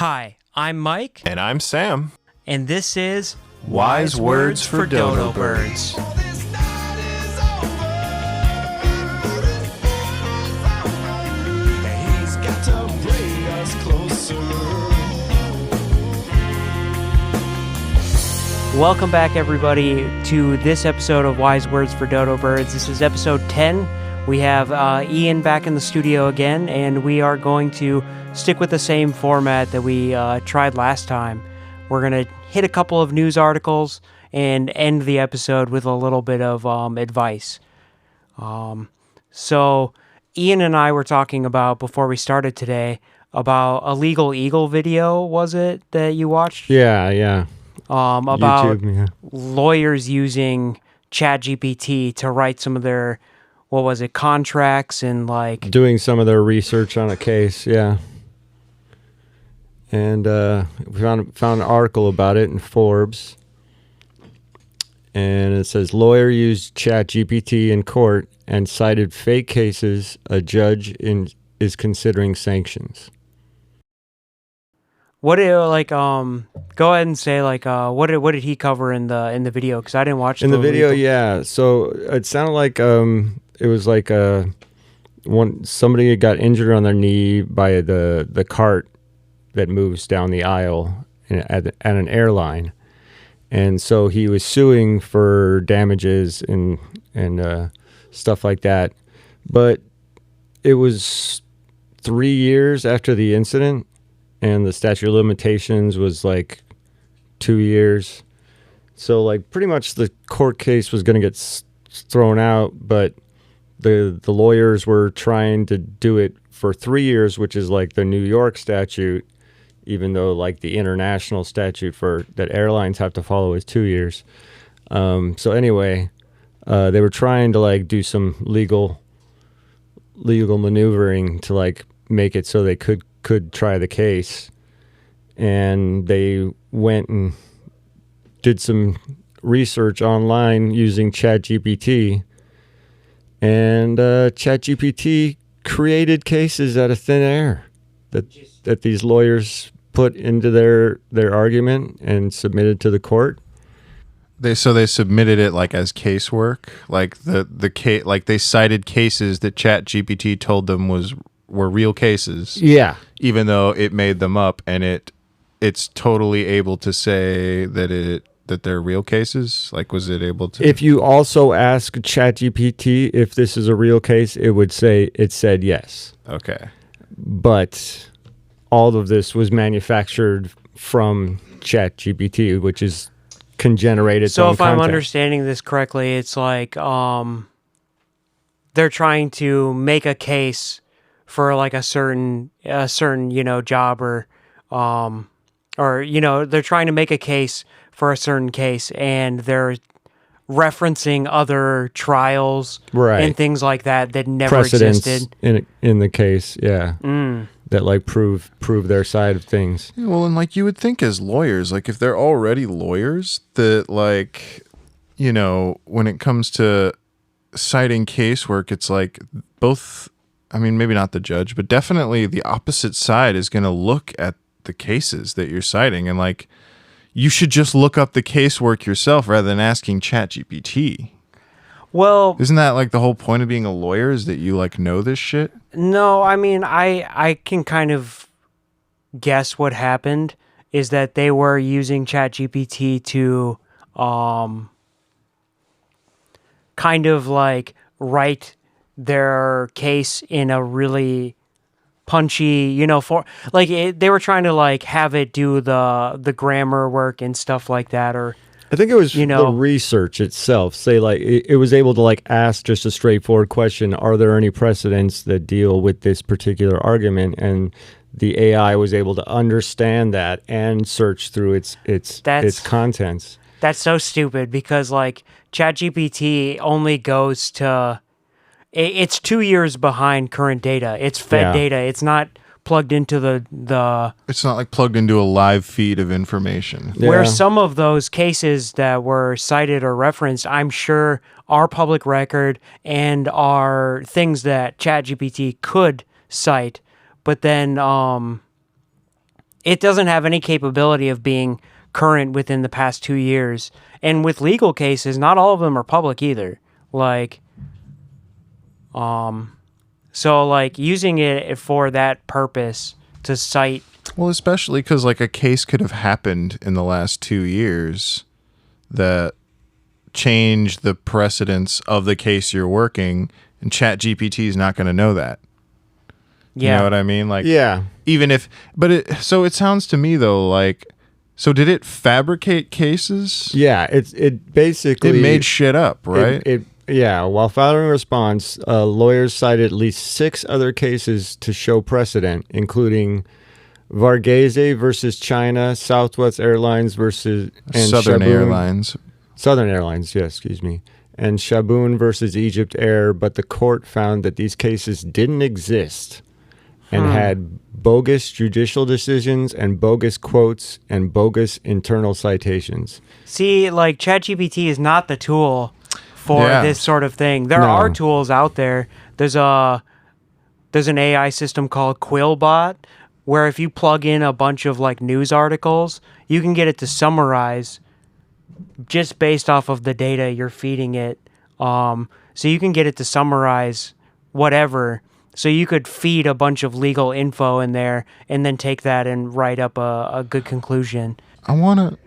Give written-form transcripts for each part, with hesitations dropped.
Hi, I'm Mike, And I'm Sam. and this is Wise Words for Dodo Birds. Welcome back, everybody, to this episode of Wise Words for Dodo Birds. This is episode 10. We have Ian back in the studio again, and we are going to stick with the same format that we tried last time. We're going to hit a couple of news articles and end the episode with a little bit of advice. So Ian and I were talking about, before we started today, about a Legal Eagle video, was it, that you watched? Yeah. About YouTube, yeah. lawyers using ChatGPT to write some of their, contracts and like... Doing some of their research on a case, yeah. And we found an article about it in Forbes. And it says, lawyer used ChatGPT in court and cited fake cases. A judge is considering sanctions. What did go ahead and say what did he cover in the video? Because I didn't watch in the video. Yeah, so it sounded like it was like somebody got injured on their knee by the cart that moves down the aisle at an airline, and so he was suing for damages and stuff like that. But it was 3 years after the incident. And the statute of limitations was like 2 years. So like pretty much the court case was going to get thrown out, but the lawyers were trying to do it for 3 years, which is like the New York statute, even though like the international statute for that airlines have to follow is 2 years. So anyway, they were trying to like do some legal maneuvering to like make it so they could try the case, and they went and did some research online using ChatGPT, and ChatGPT created cases out of thin air that these lawyers put into their argument and submitted to the court. They submitted it like as casework, like the case, like they cited cases that ChatGPT told them were real cases. Yeah. Even though it made them up, and it's totally able to say that they're real cases. Like, was it able to? If you also ask ChatGPT if this is a real case, it said yes. Okay. But all of this was manufactured from ChatGPT, which can generate its own content. So if I'm understanding this correctly, it's like they're trying to make a case for like a certain job or they're trying to make a case for a certain case, and they're referencing other trials, right, and things like that never precedents existed in the case, yeah. That like prove their side of things. Yeah, well, and like you would think as lawyers, like if they're already lawyers, that like, when it comes to citing casework, it's like both. I mean, maybe not the judge, but definitely the opposite side is going to look at the cases that you're citing, and like, you should just look up the casework yourself rather than asking ChatGPT. Well, isn't that like the whole point of being a lawyer, is that you like know this shit? No, I mean, I can kind of guess what happened is that they were using ChatGPT to kind of like write their case in a really punchy, for like they were trying to like have it do the grammar work and stuff like that, or I think it was the research itself. Say like it was able to like ask just a straightforward question: are there any precedents that deal with this particular argument? And the AI was able to understand that and search through its contents. That's so stupid, because like ChatGPT only goes to. It's 2 years behind current data. It's fed data. It's not plugged into the... It's not like plugged into a live feed of information. Yeah. Where some of those cases that were cited or referenced, I'm sure, are public record and are things that ChatGPT could cite. But then it doesn't have any capability of being current within the past 2 years. And with legal cases, not all of them are public either. Like, so like using it for that purpose to cite. Well, especially because like a case could have happened in the last 2 years that changed the precedence of the case you're working, and ChatGPT is not going to know that. Yeah. You know what I mean? Like, Yeah. even if, but so it sounds to me though, like, so did it fabricate cases? Yeah, it basically It made shit up, right? Yeah, while filing a response, lawyers cited at least 6 other cases to show precedent, including Varghese versus China, Southwest Airlines versus and Southern Shaboon- Airlines. Southern Airlines, yes, excuse me, and Shaboon versus Egypt Air, but the court found that these cases didn't exist and had bogus judicial decisions and bogus quotes and bogus internal citations. See, like ChatGPT is not the tool for Yeah. this sort of thing. There No. are tools out there. There's an AI system called Quillbot where if you plug in a bunch of like news articles, you can get it to summarize just based off of the data you're feeding it. So you can get it to summarize whatever. So you could feed a bunch of legal info in there and then take that and write up a good conclusion. I want to.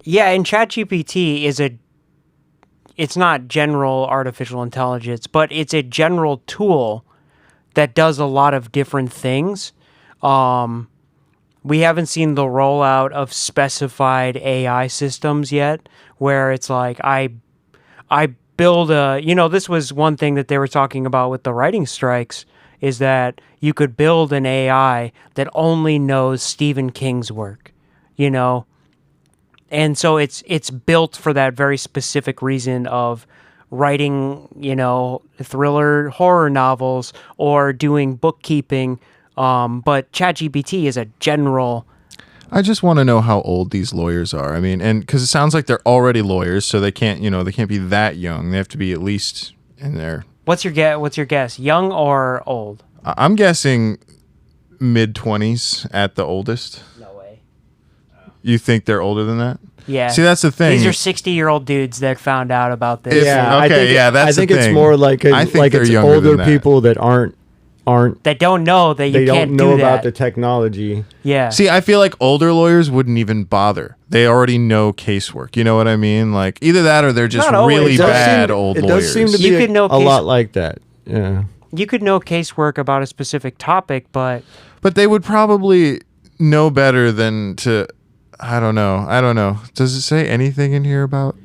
Yeah, and ChatGPT it's not general artificial intelligence, but it's a general tool that does a lot of different things. We haven't seen the rollout of specified AI systems yet, where it's like I build this was one thing that they were talking about with the writing strikes, is that you could build an AI that only knows Stephen King's work, and so it's built for that very specific reason of writing, thriller horror novels or doing bookkeeping. But ChatGPT is a general. I just want to know how old these lawyers are. I mean, and because it sounds like they're already lawyers, so they can't be that young. They have to be at least in there. What's your guess? Young or old? I'm guessing mid-20s at the oldest. No way. You think they're older than that? Yeah. See, that's the thing. These are 60-year-old dudes that found out about this. Yeah, Okay, that's I think the it's thing. more like I think like they're it's younger older than that. people that aren't That don't know that you they can't don't know do about that. the technology. Yeah. See, I feel like older lawyers wouldn't even bother. They already know casework. You know what I mean? Like either that or they're just Not always. really It does bad old It lawyers. does seem to You be could know a case- lot like that. Yeah. You could know casework about a specific topic, but But they would probably know better than to. I don't know. Does it say anything in here about?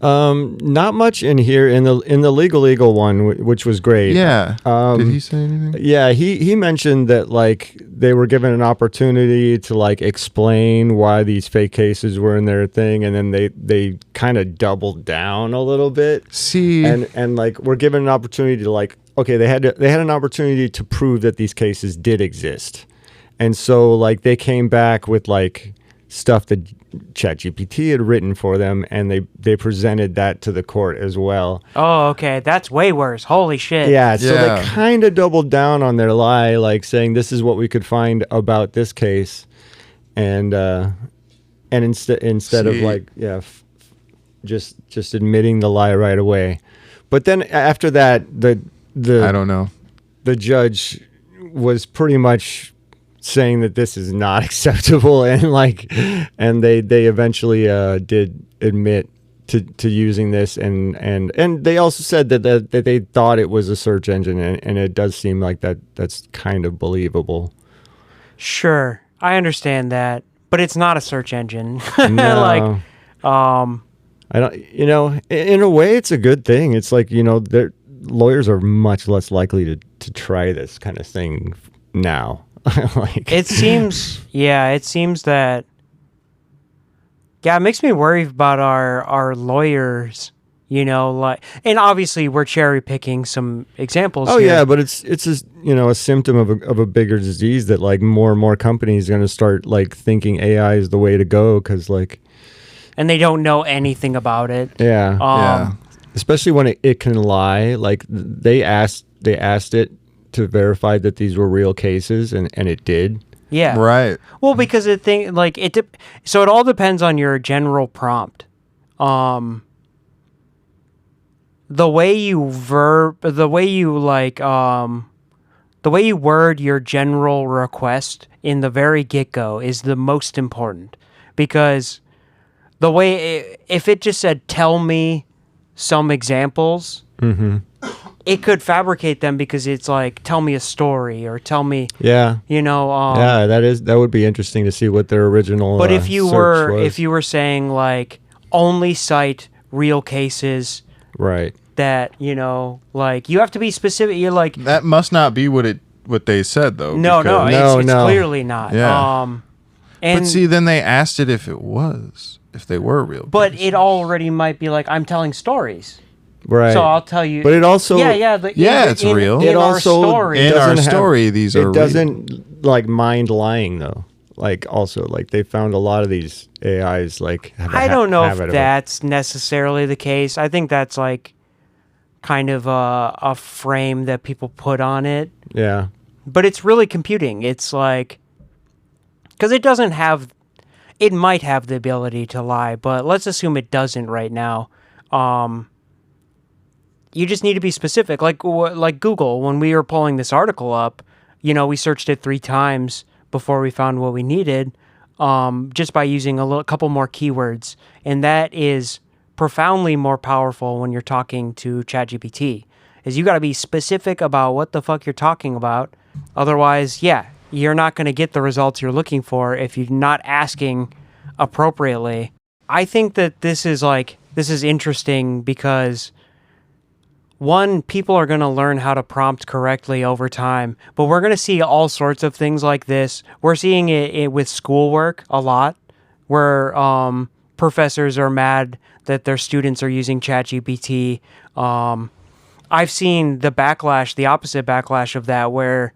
Not much in here in the legal one, which was great. Yeah. Um, Did he say anything? Yeah, he mentioned that like they were given an opportunity to like explain why these fake cases were in their thing, and then they kind of doubled down a little bit. See, And like we're given an opportunity to like okay, they had an opportunity to prove that these cases did exist. And so like they came back with like stuff that ChatGPT had written for them, and they presented that to the court as well. oh, okay, that's way worse. Holy shit. Yeah, so Yeah. they kind of doubled down on their lie, like saying this is what we could find about this case, and instead of See. like just admitting the lie right away. But then after that, I don't know. the judge was pretty much saying that this is not acceptable, and they eventually did admit to using this, and they also said that they thought it was a search engine, and it does seem like that's kind of believable. Sure, I understand that, but it's not a search engine. No. Like, I don't, in a way, it's a good thing. It's like, lawyers are much less likely to try this kind of thing now. Like it seems that. Yeah, it makes me worry about our lawyers. Like, and obviously we're cherry picking some examples. Oh here. yeah, but it's a symptom of a bigger disease that like more and more companies are going to start like thinking AI is the way to go because like, and they don't know anything about it. yeah, Yeah. especially when it can lie. Like they asked it to verify that these were real cases, and it did. Yeah. Right. Well, because so it all depends on your general prompt. The way you word your general request in the very get-go is the most important, because if it just said, tell me some examples, it could fabricate them, because it's like, tell me a story or tell me, Yeah. yeah, that would be interesting to see what their original. but if you search was. were saying like, only cite real cases, Right. that, like, you have to be specific. You're like, That must not be what they said though. no, because- it's clearly not. Yeah. And but see, then they asked it if they were real. but cases. it already might be like, I'm telling stories, Right. so I'll tell you. But it also it's real. In It our also story, in our doesn't have- story, these are It real. doesn't like mind lying though. Like also like they found a lot of these AIs like have a I don't know if habit of it. that's necessarily the case. I think that's like kind of a frame that people put on it, Yeah. but it's really computing. It's like, because it might have the ability to lie, but let's assume it doesn't right now. You just need to be specific. Like Google, when we were pulling this article up, we searched it 3 times before we found what we needed, just by using a couple more keywords. And that is profoundly more powerful when you're talking to ChatGPT, is you got to be specific about what the fuck you're talking about. Otherwise, you're not going to get the results you're looking for if you're not asking appropriately. I think that this is interesting because, one, people are going to learn how to prompt correctly over time, but we're going to see all sorts of things like this. We're seeing it with schoolwork a lot, where professors are mad that their students are using ChatGPT. I've seen the opposite backlash of that, where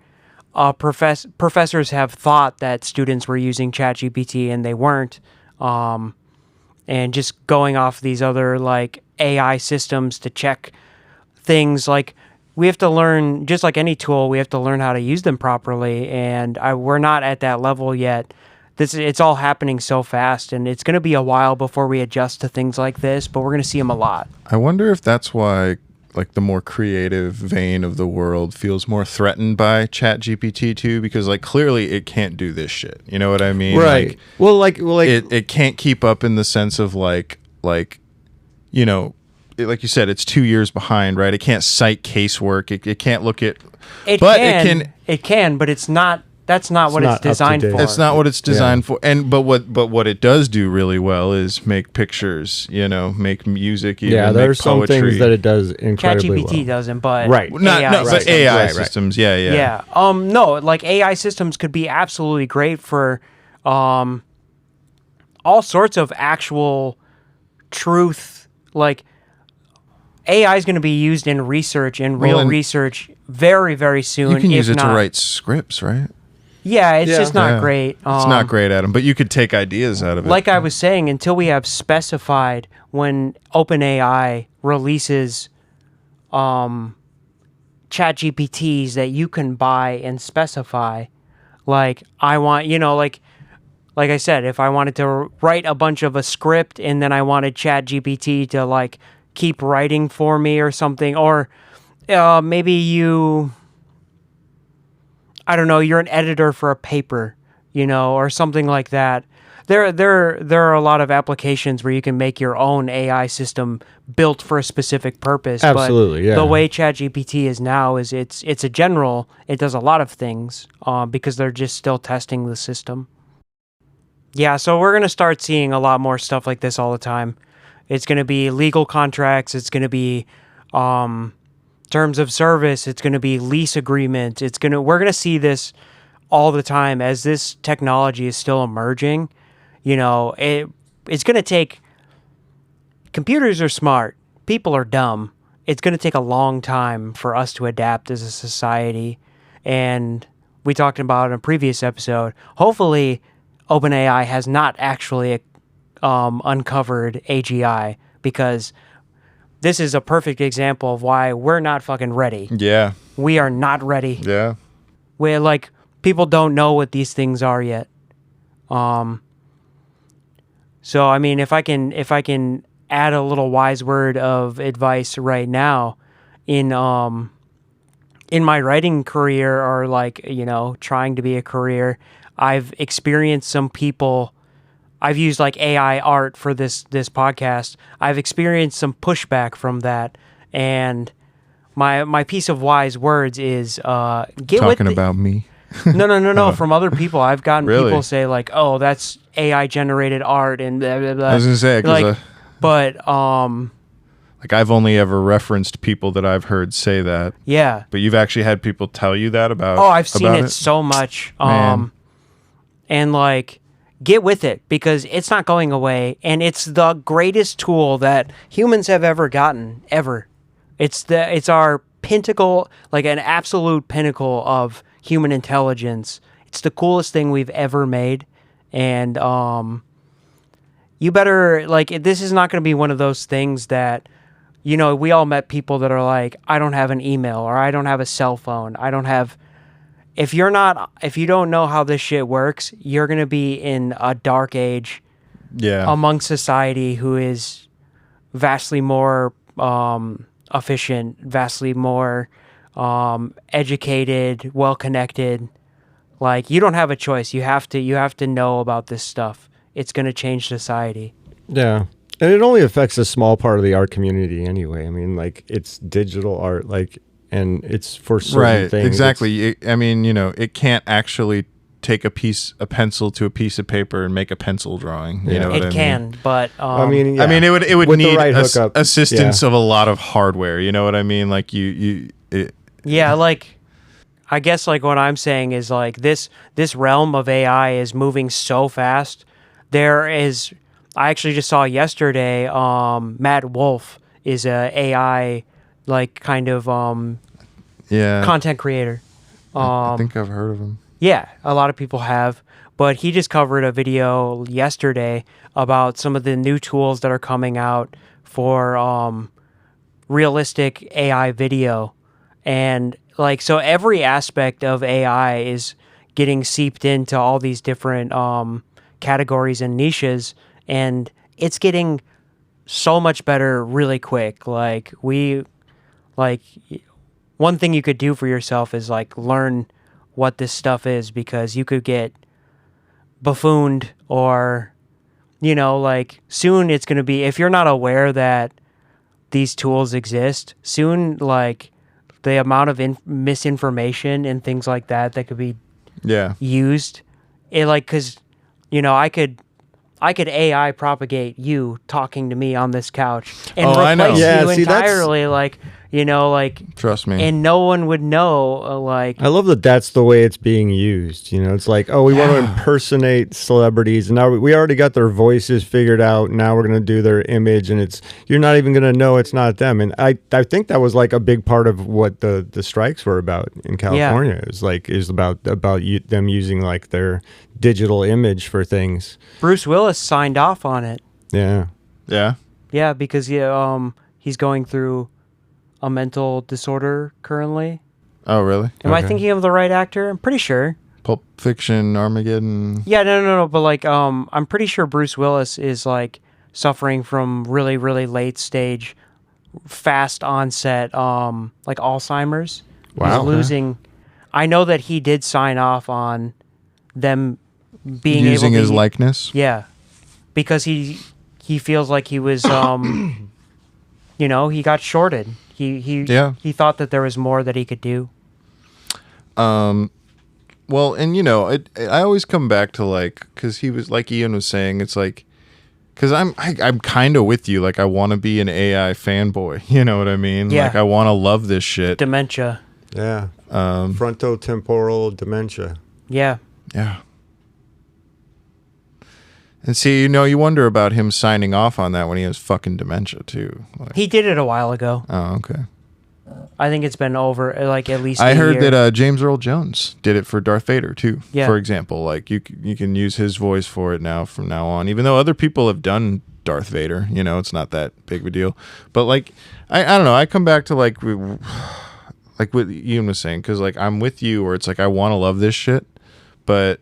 professors have thought that students were using ChatGPT and they weren't, and just going off these other like AI systems to check things. Like, we have to learn, just like any tool, we have to learn how to use them properly, and we're not at that level yet. It's all happening so fast, and it's going to be a while before we adjust to things like this, but we're going to see them a lot. I wonder if that's why like the more creative vein of the world feels more threatened by ChatGPT too, because like clearly it can't do this shit. You know what I mean? Right. Like, well, it can't keep up in the sense of like like you said, it's 2 years behind, right? It can't cite casework. It can't look at. It can, but it's not. That's not what not it's designed up to for. date. That's not what it's designed for. And but what it does do really well is make pictures. Make music. Even, yeah, there make are some poetry. things that it does incredibly ChatGPT well. doesn't, but Right. But systems. AI Right. systems. Yeah. Yeah. No, like AI systems could be absolutely great for all sorts of actual truth. Like, AI is going to be used in research, in real research, very, very soon. You can use if it to not- write scripts, right? Yeah, it's Yeah. just not Yeah. great. It's not great at them, but you could take ideas out of it. Like I was saying, until we have specified, when OpenAI releases ChatGPTs that you can buy and specify, like, I want, like I said, if I wanted to write a bunch of a script and then I wanted ChatGPT to like keep writing for me or something, or maybe I don't know, you're an editor for a paper, or something like that. There are a lot of applications where you can make your own AI system built for a specific purpose. Absolutely, but yeah. The way ChatGPT is now is it's a general. It does a lot of things because they're just still testing the system. Yeah, so we're gonna start seeing a lot more stuff like this all the time. It's gonna be legal contracts. It's gonna be terms of service. It's gonna be lease agreements. We're gonna see this all the time as this technology is still emerging. It's going to take. Computers are smart, people are dumb. It's going to take a long time for us to adapt as a society. And we talked about in a previous episode, hopefully OpenAI has not actually uncovered AGI, because this is a perfect example of why we're not fucking ready. Yeah. We are not ready. Yeah. We're like, people don't know what these things are yet. So I mean, if I can add a little wise word of advice right now, in my writing career, or like, you know, trying to be a career, I've experienced some people. I've used like AI art for this podcast. I've experienced some pushback from that, and my piece of wise words is get Talking with about me. No. From other people, I've gotten Really? people say like, "Oh, that's AI generated art," and blah, blah, blah. I was gonna say, 'cause, like, but like I've only ever referenced people that I've heard say that. yeah. But you've actually had people tell you that about. Oh, I've seen about it so much. Man. And like, get with it, because it's not going away, and it's the greatest tool that humans have ever gotten, ever. It's our pinnacle, like an absolute pinnacle of human intelligence. It's the coolest thing we've ever made, and you better, like, this is not going to be one of those things that, you know, we all met people that are like, I don't have an email, or I don't have a cell phone, I don't have. If you don't know how this shit works, you're going to be in a dark age among society who is vastly more efficient, vastly more educated, well-connected. Like, you don't have a choice. You have to know about this stuff. It's going to change society. Yeah. And it only affects a small part of the art community anyway. I mean, like, it's digital art, like, and it's for certain things. Exactly. I mean, you know, it can't actually take a pencil to a piece of paper and make a pencil drawing. You know what I mean? It can, but I mean, yeah. I mean, it would With the need right hookup, assistance of a lot of hardware. You know what I mean? Like yeah, like, I guess like what I'm saying is like this realm of AI is moving so fast. I actually just saw yesterday, Matt Wolf is a AI like kind of content creator. I think I've heard of him. Yeah, a lot of people have, but he just covered a video yesterday about some of the new tools that are coming out for realistic AI video. And like, so every aspect of AI is getting seeped into all these different categories and niches, and it's getting so much better really quick. Like, one thing you could do for yourself is like learn what this stuff is, because you could get buffooned, or, you know, like, soon it's going to be, if you're not aware that these tools exist, soon, like, the amount of misinformation and things like that could be used, it, like, because, you know, I could AI propagate you talking to me on this couch and replace you entirely, like, you know, like, trust me, and no one would know. Like, I love that that's the way it's being used. You know, it's like, oh, we want to impersonate celebrities, and now we already got their voices figured out. Now we're going to do their image, and you're not even going to know it's not them. And I think that was like a big part of what the strikes were about in California. It was like, about them using like their digital image for things. Bruce Willis signed off on it. Yeah, because he's going through a mental disorder currently. Oh, really? Am I thinking of the right actor? I'm pretty sure. Pulp Fiction, Armageddon. Yeah, no. But like, I'm pretty sure Bruce Willis is like suffering from really, really late stage, fast onset, like Alzheimer's. Wow. He's losing. I know that he did sign off on them being using able to his likeness. Yeah, because he feels like he was, you know, he got shorted. He thought that there was more that he could do. Well, and you know, I always come back to, like, because he was, like Ian was saying, it's like, because I'm kind of with you. Like, I want to be an AI fanboy. You know what I mean? Yeah. Like, I want to love this shit. Dementia. Yeah. Frontotemporal dementia. Yeah. Yeah. And see, you wonder about him signing off on that when he has fucking dementia too. Like, He did it a while ago. oh, okay. I think it's been over like at least. I heard year. that James Earl Jones did it for Darth Vader too. Yeah. For example, like you can use his voice for it now from now on, even though other people have done Darth Vader. It's not that big of a deal. But like, I don't know. I come back to like what Ian was saying, because like I'm with you, where it's like I want to love this shit, but.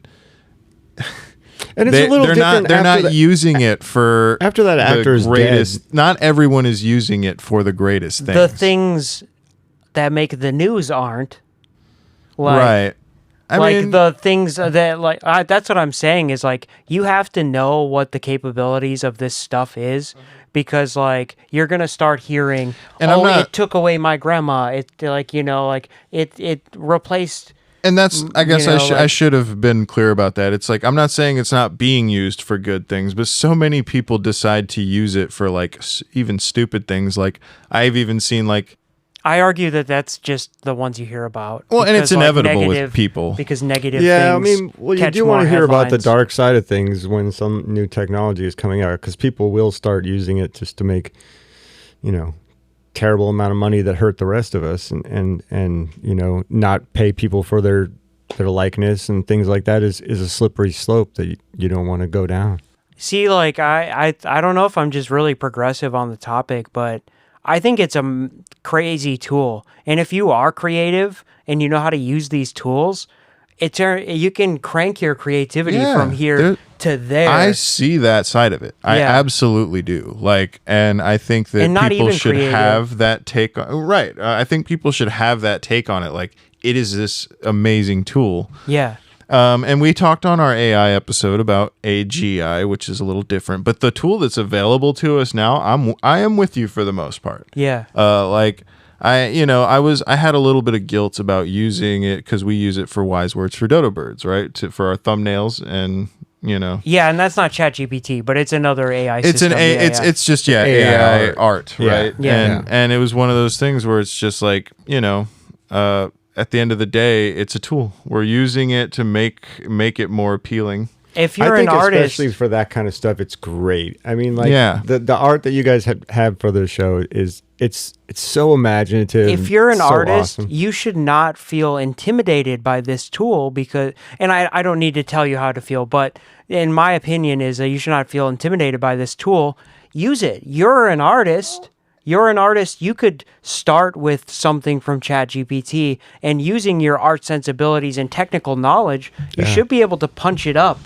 And it's a little different. They're not using it for after that actor's greatest. dead. Not everyone is using it for the greatest things. The things that make the news aren't. Like, right. I mean, the things that that's what I'm saying is like you have to know what the capabilities of this stuff is, because like you're gonna start hearing, it took away my grandma. It it replaced. And that's, I guess I should have been clear about that. It's like, I'm not saying it's not being used for good things, but so many people decide to use it for like even stupid things. Like I've even seen like. I argue that that's just the ones you hear about. Well, and it's inevitable with people. Because negative things. Yeah, I mean, well, you do want to hear about the dark side of things when some new technology is coming out, because people will start using it just to make, terrible amount of money that hurt the rest of us, and not pay people for their likeness and things like that is a slippery slope that you don't want to go down. See, like I don't know if I'm just really progressive on the topic, but I think it's a crazy tool. And if you are creative and you know how to use these tools, you can crank your creativity from here to there. I see that side of it. I absolutely do. Like, and I think that people should have that take on. Right. I think people should have that take on it. Like, it is this amazing tool. Yeah. And we talked on our AI episode about AGI, which is a little different, but the tool that's available to us now, I am with you for the most part. Yeah. Like I had a little bit of guilt about using it because we use it for wise words for dodo birds, right? For our thumbnails and, Yeah, and that's not ChatGPT, but it's another AI system. It's just AI art, right? Yeah. And it was one of those things where it's just like, at the end of the day, it's a tool. We're using it to make it more appealing. If you're an artist, especially for that kind of stuff, it's great. I mean, like the art that you guys have for the show it's so imaginative. If you're an artist, awesome. You should not feel intimidated by this tool because, and I don't need to tell you how to feel, but in my opinion is that you should not feel intimidated by this tool. Use it. You're an artist. You could start with something from ChatGPT, and using your art sensibilities and technical knowledge, you should be able to punch it up.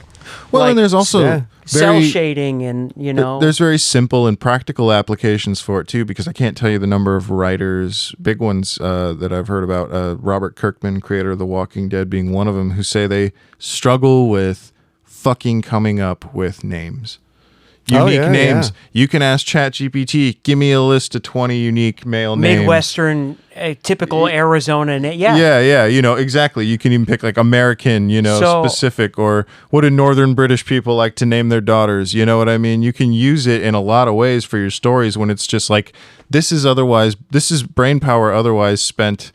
Well, and there's also cell shading, and there's very simple and practical applications for it too, because I can't tell you the number of writers, big ones that I've heard about. Robert Kirkman, creator of The Walking Dead, being one of them, who say they struggle with fucking coming up with names. Unique names. Yeah. You can ask ChatGPT, give me a list of 20 unique male names. Midwestern, typical Arizona name. Yeah, exactly. You can even pick like American, specific, or what do Northern British people like to name their daughters? You know what I mean? You can use it in a lot of ways for your stories when it's just like, this is brain power otherwise spent.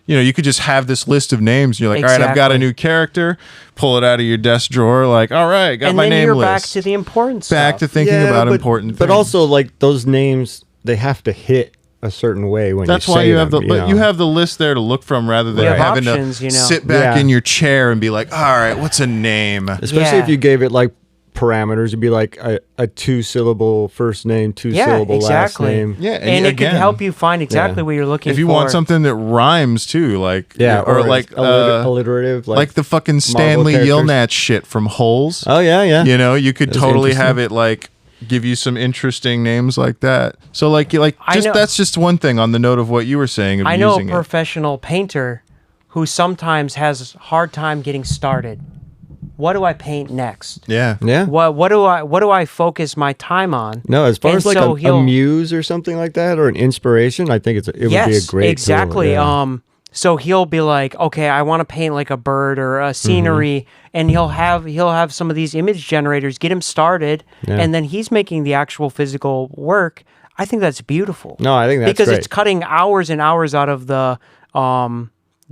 You could just have this list of names. And you're like, all right, I've got a new character. Pull it out of your desk drawer. Like, all right, got my name list. And then you're back to the important stuff. Back to thinking about important things. But also, like, those names, they have to hit a certain way when That's you say why you them, have you have the list there to look from, rather than having options, to sit back in your chair and be like, all right, what's a name? Especially if you gave it like parameters, it'd be like a 2-syllable first name, 2-syllable last name. Yeah, and it can help you find exactly what you're looking for. If you want something that rhymes too, like or like alliterative, like the fucking Stanley Yelnats shit from Holes. Oh yeah. You could totally have it like give you some interesting names like that. So that's just one thing on the note of what you were saying. I know a professional painter who sometimes has a hard time getting started. What do I paint next? Yeah. What do I focus my time on? No, as far as like a muse or something like that, or an inspiration, I think it would be a great exactly. tool. Yeah. So he'll be like, okay, I want to paint like a bird or a scenery, and he'll have some of these image generators get him started, and then he's making the actual physical work. I think that's beautiful. No, I think that's because great. It's cutting hours and hours out of the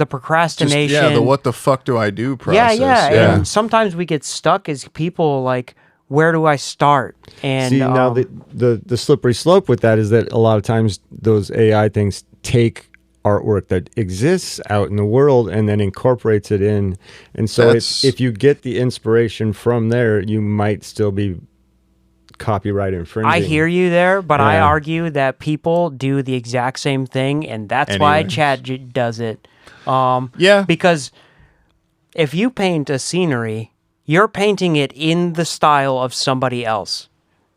procrastination. The what the fuck do I do process. Yeah. And sometimes we get stuck as people, like, where do I start? And See, now the slippery slope with that is that a lot of times those AI things take artwork that exists out in the world and then incorporates it in. And so if you get the inspiration from there, you might still be copyright infringing. I hear you there, but I Yeah. argue that people do the exact same thing, and that's why Anyways. Chat does it. Yeah. Because if you paint a scenery, you're painting it in the style of somebody else.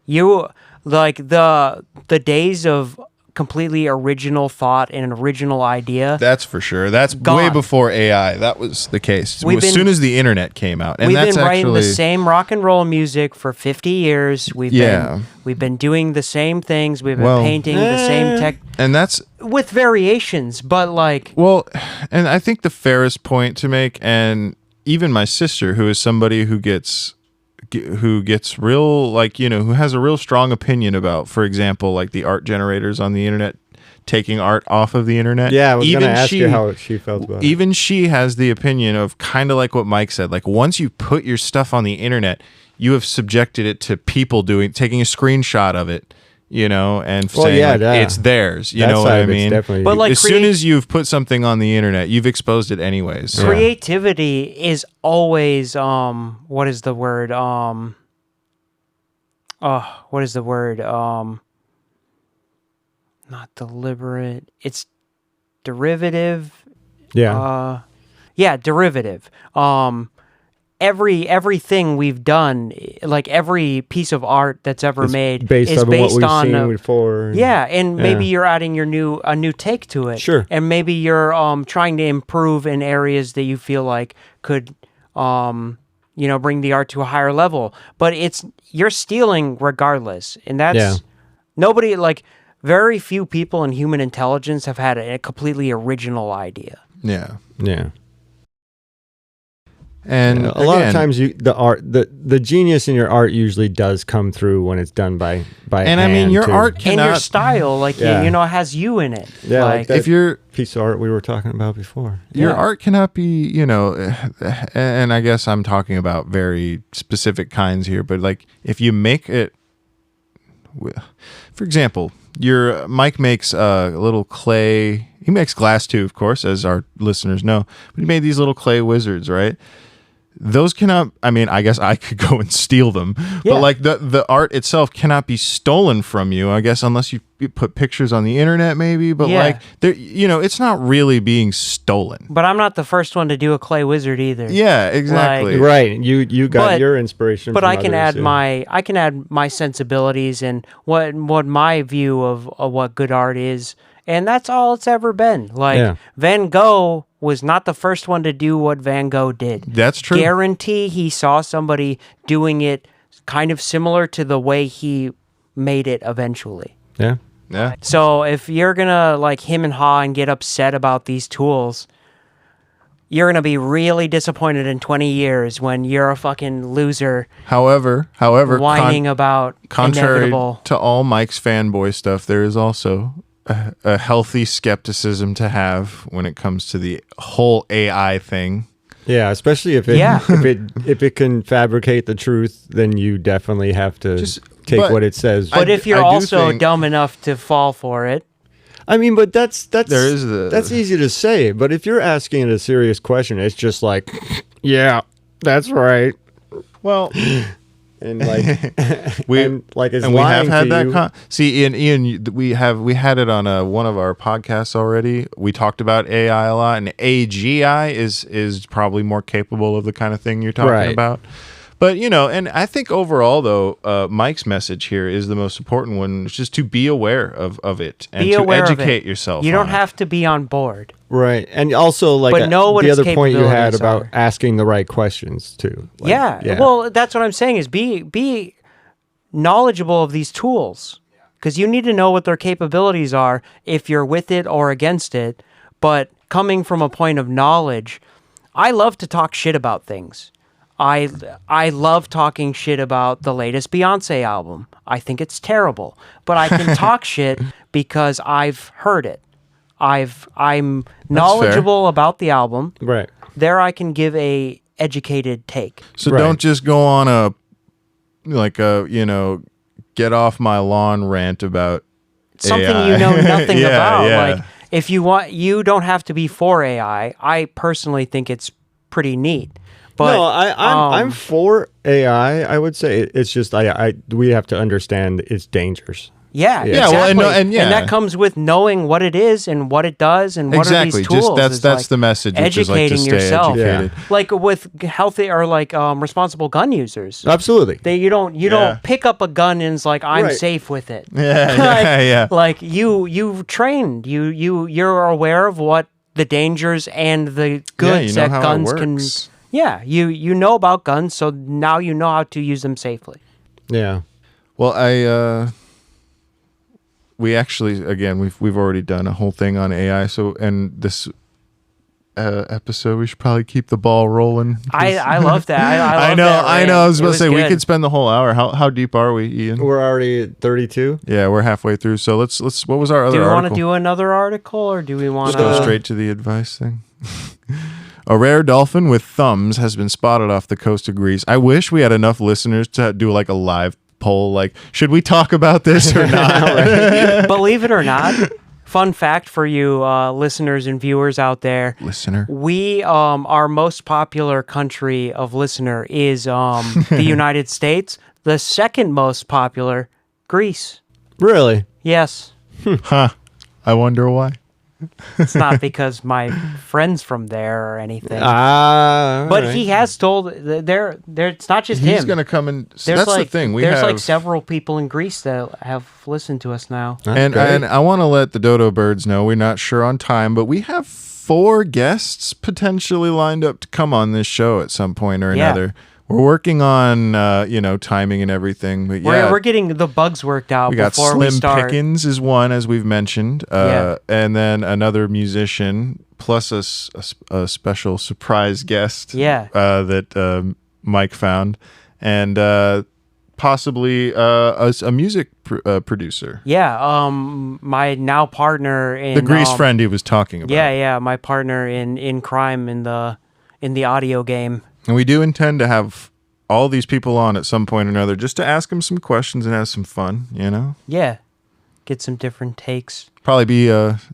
You like the days of completely original thought and an original idea. That's for sure. That's Gone. way before AI. That was the case. We've As been- soon as the internet came out. And We've that's been writing actually, the same rock and roll music for 50 years. We've been doing the same things. We've been Well, painting the same tech and that's with variations, but like well, and I think the fairest point to make, and even my sister, who is somebody who gets real, like, you know, who has a real strong opinion about, for example, like the art generators on the internet taking art off of the internet. Yeah, I was going to Even ask you how she felt about it. Even she has the opinion of kind of like what Mike said. Like, once you put your stuff on the internet, you have subjected it to people taking a screenshot of it, you know, and saying it's theirs. You That know what side I of it's mean? definitely- But, like, as soon as you've put something on the internet, you've exposed it anyways. So. creativity is always what is the word? What is the word? Not deliberate. It's derivative. Yeah. Derivative. Everything we've done, like every piece of art that's ever made, based is on based what we've on seen before. yeah, and maybe Yeah. you're adding a new take to it. Sure. And maybe you're trying to improve in areas that you feel like could bring the art to a higher level. But you're stealing regardless, and that's nobody like. Very few people in human intelligence have had a completely original idea. Yeah. Yeah. And A lot of times the genius in your art usually does come through when it's done by and hand, I mean, your too. art And your cannot. style, like Yeah. has you in it. Yeah, like that If your piece of art we were talking about before. Your art cannot be, you know, and I guess I'm talking about very specific kinds here, but like if you make it, for example, Mike makes a little clay. He makes glass too, of course, as our listeners know. But he made these little clay wizards, right? Those cannot. I mean, I guess I could go and steal them, Yeah. but like the art itself cannot be stolen from you. I guess unless you put pictures on the internet, maybe. But Yeah. like, it's not really being stolen. But I'm not the first one to do a clay wizard either. Yeah, exactly. Right. You got But- your inspiration. But from I can others, add my sensibilities and what my view of what good art is, and that's all it's ever been. Like Yeah. Van Gogh was not the first one to do what Van Gogh did. That's true. Guarantee he saw somebody doing it kind of similar to the way he made it eventually. Yeah. Yeah. So if you're gonna like him and haw and get upset about these tools, you're gonna be really disappointed in 20 years when you're a fucking loser However, whining about contrary inevitable. to all Mike's fanboy stuff, there is also a healthy skepticism to have when it comes to the whole AI thing. Yeah, especially if it Yeah. if it can fabricate the truth, then you definitely have to take but what it says. But if you're I do also think- dumb enough to fall for it, I mean, but that's There is that's easy to say. But if you're asking it a serious question, it's just like, yeah, that's right, Well, and like we and like it's and we lying have had to that. you. See, Ian, we had it on one of our podcasts already. We talked about AI a lot, and AGI is probably more capable of the kind of thing you're talking Right. about. But and I think overall though, Mike's message here is the most important one, which is to be aware of it and be to aware educate of it. yourself. You don't on it. have to be on board. Right, and also like But know what the its other point you had capabilities about are. asking the right questions too. Like, yeah. Well, that's what I'm saying is be knowledgeable of these tools because you need to know what their capabilities are if you're with it or against it. But coming from a point of knowledge, I love to talk shit about things. I love talking shit about the latest Beyonce album. I think it's terrible, but I can talk shit because I've heard it. I'm knowledgeable about the album. right. There I can give a educated take. So Right. don't just go on a like a get off my lawn rant about something AI. you know nothing Yeah, about. yeah. Like, if you want, you don't have to be for AI. I personally think it's pretty neat. But no, I'm for AI. I would say it's just we have to understand its dangers. yeah, Yeah, exactly. well, and that comes with knowing what it is and what it does and what exactly. are these tools. Just that's the message, which is like to educating stay yourself. educated. Like with healthy or like responsible gun users. Absolutely. You don't pick up a gun and it's like I'm Right. safe with it. Yeah, yeah. Like you've trained. You're aware of what the dangers and the goods you know that how it guns can. works. Yeah, you know about guns, so now you know how to use them safely. Yeah. Well, we actually, again, we've already done a whole thing on AI. So, and this episode, we should probably keep the ball rolling. I love that. I love know. that I rant. know. I was It about to say we good. could spend the whole hour. How deep are we, Ian? We're already at 32. Yeah, we're halfway through. So let's. What was our other Do we want article? to do another article, or do we want Just go to? straight to the advice thing. A rare dolphin with thumbs has been spotted off the coast of Greece. I wish we had enough listeners to do like a live poll. Like, should we talk about this or not? Believe it or not, fun fact for you listeners and viewers out there. Listener. We our most popular country of listener is the United States. The second most popular, Greece. Really? Yes. Huh. I wonder why. It's not because my friend's from there or anything. But But he has told there. It's not just He's him. going to come and. There's That's like the thing. We there's have. like several people in Greece that have listened to us now. and I want to let the dodo birds know we're not sure on time, but we have 4 guests potentially lined up to come on this show at some point or Yeah. another. We're working on timing and everything, but yeah, We're getting the bugs worked out we got before we Slim start. Pickens is one, as we've mentioned, Yeah. and then another musician plus a special surprise guest, Yeah. that Mike found, and possibly a music producer, Yeah, my now partner in the Grease friend he was talking about. Yeah, my partner in crime in the audio game. And we do intend to have all these people on at some point or another just to ask them some questions and have some fun, Yeah, get some different takes. Probably be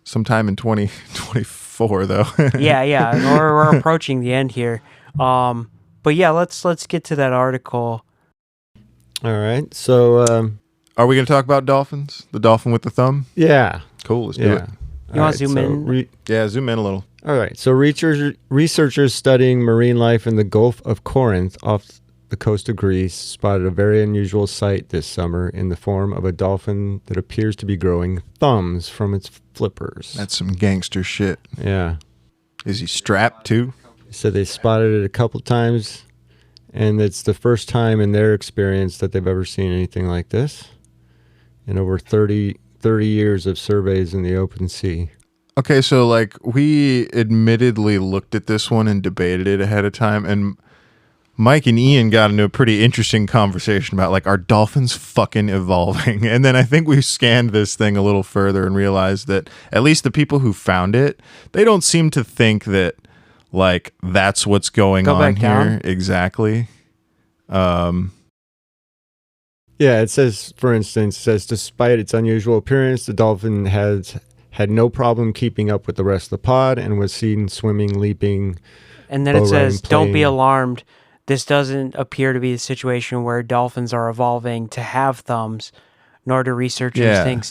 sometime in 2024, though. Yeah, we're approaching the end here. But yeah, let's get to that article. All right. So, Are we going to talk about dolphins? The dolphin with the thumb? yeah. Cool, let's do Yeah. it. You want to zoom in? Yeah, zoom in a little. All right. So researchers studying marine life in the Gulf of Corinth off the coast of Greece spotted a very unusual sight this summer in the form of a dolphin that appears to be growing thumbs from its flippers. That's some gangster shit. Yeah. Is he strapped too? So they spotted it a couple times, and it's the first time in their experience that they've ever seen anything like this in over 30 years of surveys in the open sea. Okay, so like we admittedly looked at this one and debated it ahead of time, and Mike and Ian got into a pretty interesting conversation about like, are dolphins fucking evolving? And then I think we scanned this thing a little further and realized that at least the people who found it, they don't seem to think that like that's what's going on back here. down? Exactly. Yeah, it says, for instance, despite its unusual appearance, the dolphin had no problem keeping up with the rest of the pod and was seen swimming, leaping. And then it Bow says, riding, "Don't be playing." alarmed. This doesn't appear to be a situation where dolphins are evolving to have thumbs, nor do researchers Yeah. think."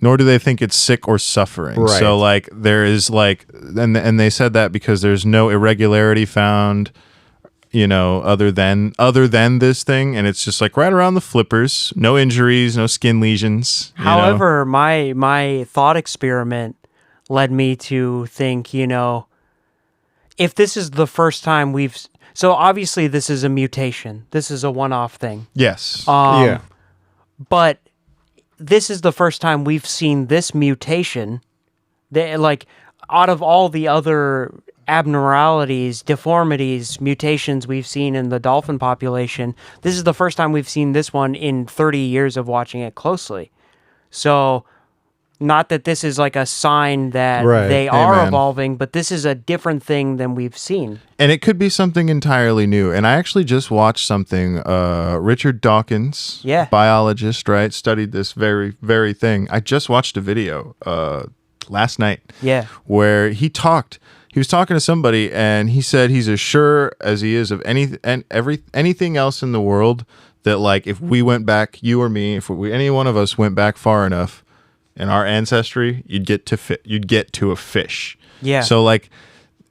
Nor do they think it's sick or suffering. Right. So like there is like, and they said that because there's no irregularity found, other than this thing, and it's just like right around the flippers, no injuries, no skin lesions. However, my thought experiment led me to think, if this is the first time so obviously this is a mutation. This is a one-off thing. Yes. Yeah. But this is the first time we've seen this mutation. Like, out of all the other abnormalities, deformities, mutations we've seen in the dolphin population, this is the first time we've seen this one in 30 years of watching it closely. So Not that this is like a sign that Right. they Hey, are man. evolving, but this is a different thing than we've seen. And it could be something entirely new. And I actually just watched something. Richard Dawkins, Yeah. biologist, right, studied this very, very thing. I just watched a video last night Yeah. where he was talking to somebody, and he said he's as sure as he is of anything else in the world that, like, if we went back, you or me, if any one of us went back far enough in our ancestry, you'd get to a fish. Yeah. So like,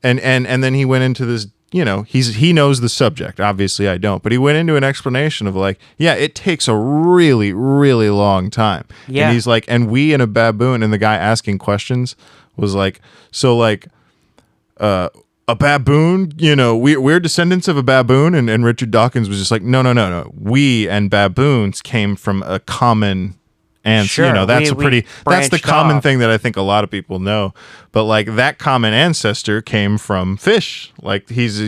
and then he went into this. He knows the subject. Obviously, I don't, but he went into an explanation of like, yeah, it takes a really, really long time. Yeah. And he's like, and we and a baboon, and the guy asking questions was like, so like, a baboon, we're descendants of a baboon, and Richard Dawkins was just like, no. We and baboons came from a common ancestor. Sure, That's we that's the branched common off. thing that I think a lot of people know. But like that common ancestor came from fish. Like he's,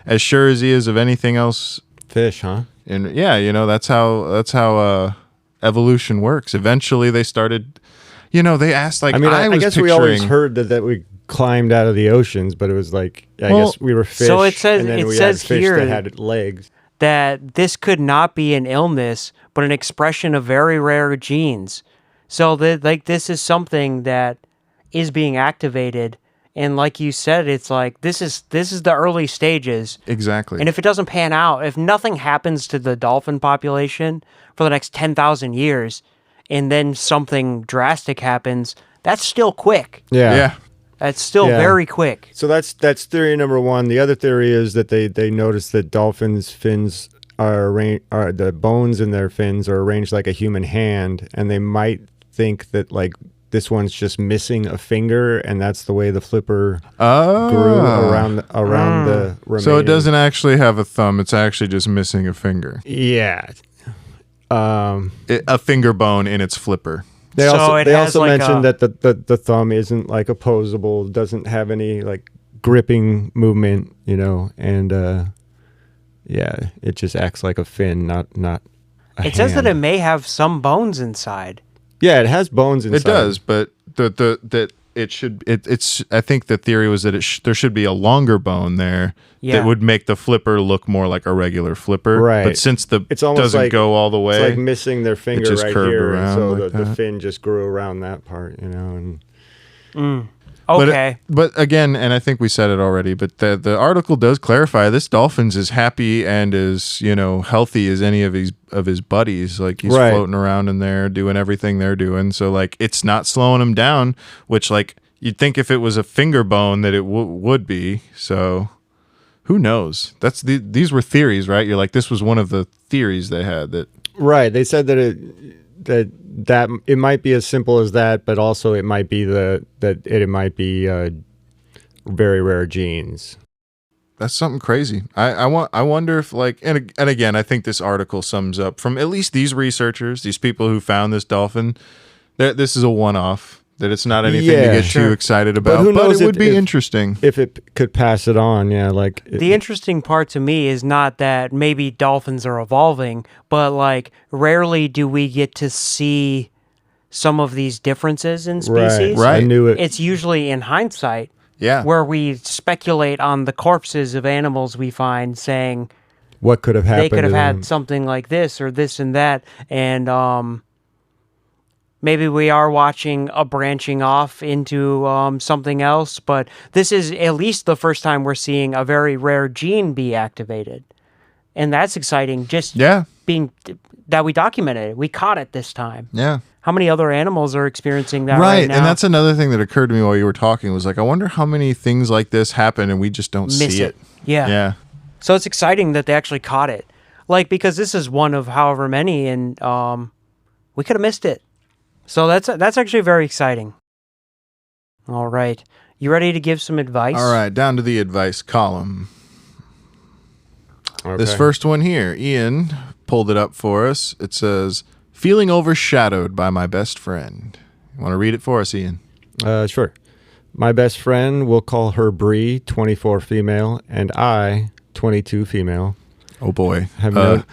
as sure as he is of anything else. Fish, huh? And yeah, that's how evolution works. Eventually they started, they asked like, I mean, I was guess we always picturing- heard that we climbed out of the oceans, but it was like, I Well, guess we were fish. so it says- and then it we says had fish here- that had legs. That this could not be an illness, but an expression of very rare genes. So that like this is something that is being activated, and like you said, it's like this is the early stages. Exactly. And if it doesn't pan out, if nothing happens to the dolphin population for the next 10,000 years, and then something drastic happens, that's still quick. yeah. That's still Yeah. very quick. So that's theory number one. The other theory is that they noticed that dolphins' fins are the bones in their fins are arranged like a human hand, and they might think that like this one's just missing a finger, and that's the way the flipper grew around the remaining. So it doesn't actually have a thumb. It's actually just missing a finger. Yeah. A finger bone in its flipper. They So also it they has also like mentioned a- that the thumb isn't like opposable, doesn't have any like gripping movement, and yeah, it just acts like a fin, not a It says that hand. it may have some bones inside. Yeah, it has bones inside. It does, but that it should. It's. I think the theory was that there should be a longer bone there Yeah. that would make the flipper look more like a regular flipper. Right. But since It's almost doesn't like- go all the way, It's like missing their finger just right curved here, and around so like the that. fin just grew around that part, and Okay. But again, and I think we said it already, but the article does clarify this dolphin's as happy and as healthy as any of his buddies. Like he's Right. floating around in there doing everything they're doing. So like it's not slowing him down. Which like you'd think if it was a finger bone that it would be. So who knows? These were theories, right? You're like this was one of the theories they had that. right. They said that that it might be as simple as that, but also it might be it might be very rare genes. That's something crazy. I wonder if like and again I think this article sums up from at least these researchers, these people who found this dolphin, that this is a one-off. That it's not anything Yeah, to get sure. too excited But about. who But knows it would be if- interesting. If it could pass it on, yeah, like The interesting part to me is not that maybe dolphins are evolving, but like rarely do we get to see some of these differences in species. Right. I knew it. It's usually in hindsight Yeah. where we speculate on the corpses of animals we find, saying What could have happened? they could have to had them. something like this or this and that, and maybe we are watching a branching off into something else, but this is at least the first time we're seeing a very rare gene be activated. And that's exciting, just Yeah. being that we documented it. We caught it this time. Yeah. How many other animals are experiencing that right, Right. now? And that's another thing that occurred to me while you were talking was like, I wonder how many things like this happen and we just don't Miss see it. Yeah. Yeah. So it's exciting that they actually caught it. Like, because this is one of however many, and we could have missed it. So that's actually very exciting. All right. You ready to give some advice? All right. Down to the advice column. Okay. This first one here, Ian pulled it up for us. It says, feeling overshadowed by my best friend. You want to read it for us, Ian? Sure. My best friend, we'll call her Bree, 24 female, and I, 22 female. Oh, boy. Have no-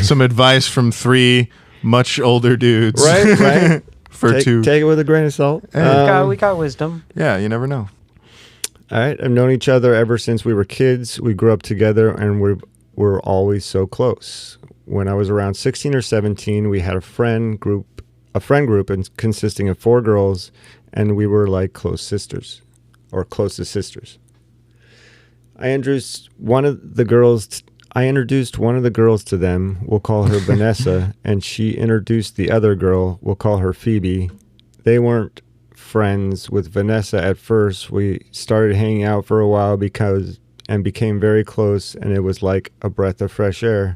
Some advice from three much older dudes. Right. for two. Take it with a grain of salt. Hey. We got wisdom. Yeah, you never know. All right. I've known each other ever since we were kids. We grew up together, and we're always so close. When I was around 16 or 17, we had a friend group and consisting of 4 girls, and we were like close sisters, or closest sisters. I introduced one of the girls to them. We'll call her Vanessa, and she introduced the other girl. We'll call her Phoebe. They weren't friends with Vanessa at first. We started hanging out for a while and became very close, and it was like a breath of fresh air.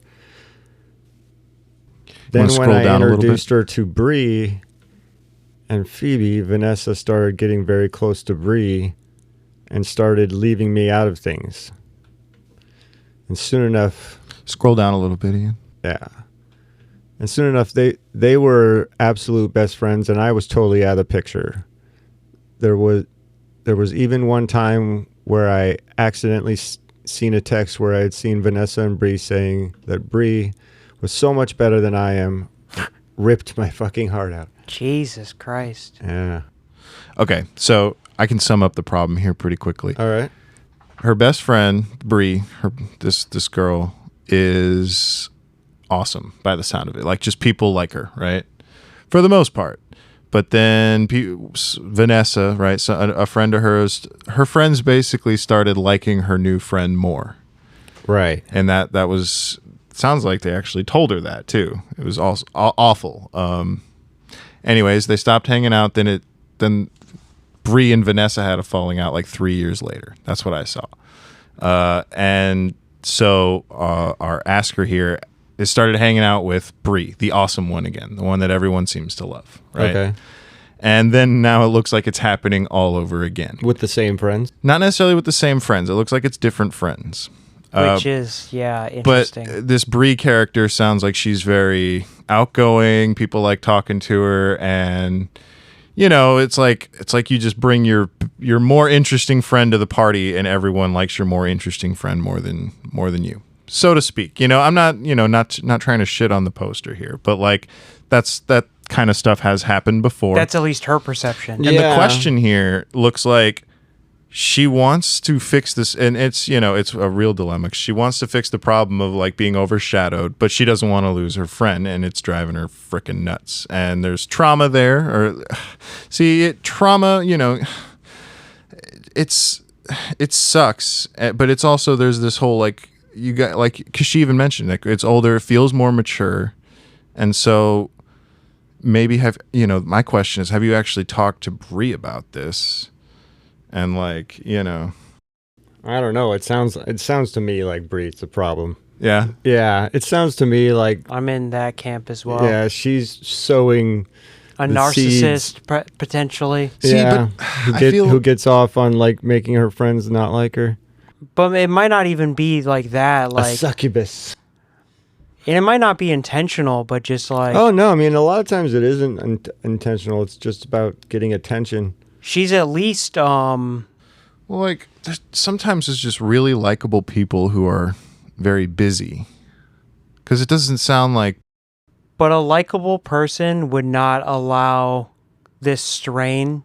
Then when I introduced her to Bree and Phoebe, Vanessa started getting very close to Bree and started leaving me out of things. And soon enough... Scroll down a little bit, Ian. Yeah. And soon enough, they were absolute best friends, and I was totally out of the picture. There was even one time where I accidentally seen a text where I had seen Vanessa and Bree saying that Bree was so much better than I am. Ripped my fucking heart out. Jesus Christ. Yeah. Okay, so I can sum up the problem here pretty quickly. All right. Her best friend, Bree, this girl is awesome by the sound of it. Like, just people like her, right? For the most part. But then Vanessa, right? So a friend of hers, her friends basically started liking her new friend more. Right. And that was... Sounds like they actually told her that too. It was also awful. Anyways, they stopped hanging out. Then Bree and Vanessa had a falling out like 3 years later. That's what I saw. And so our asker here is started hanging out with Bree, the awesome one again, the one that everyone seems to love. Right. Okay. And then now it looks like it's happening all over again. With the same friends? Not necessarily with the same friends. It looks like it's different friends. Which is, interesting. But this Bree character sounds like she's very outgoing. People like talking to her, and it's like you just bring your more interesting friend to the party, and everyone likes your more interesting friend more than you, so to speak. I'm not not trying to shit on the poster here, but like that kind of stuff has happened before. That's at least her perception. And the question here looks like she wants to fix this, and it's a real dilemma. She wants to fix the problem of like being overshadowed, but she doesn't want to lose her friend, and it's driving her freaking nuts. And there's trauma there, trauma. It sucks, but it's also there's this whole like you got like because she even mentioned like it's older, it feels more mature, and so maybe my question is, have you actually talked to Bree about this? And like, I don't know. It sounds to me like Bree's the problem. Yeah. Yeah. It sounds to me like I'm in that camp as well. Yeah, she's sowing a narcissist potentially. Yeah. Who gets off on like making her friends not like her. But it might not even be like that. Like a succubus. And it might not be intentional, but just like... Oh, no. I mean, a lot of times it isn't intentional. It's just about getting attention. She's at least... Well, like, sometimes it's just really likable people who are very busy. Because it doesn't sound like... But a likable person would not allow this strain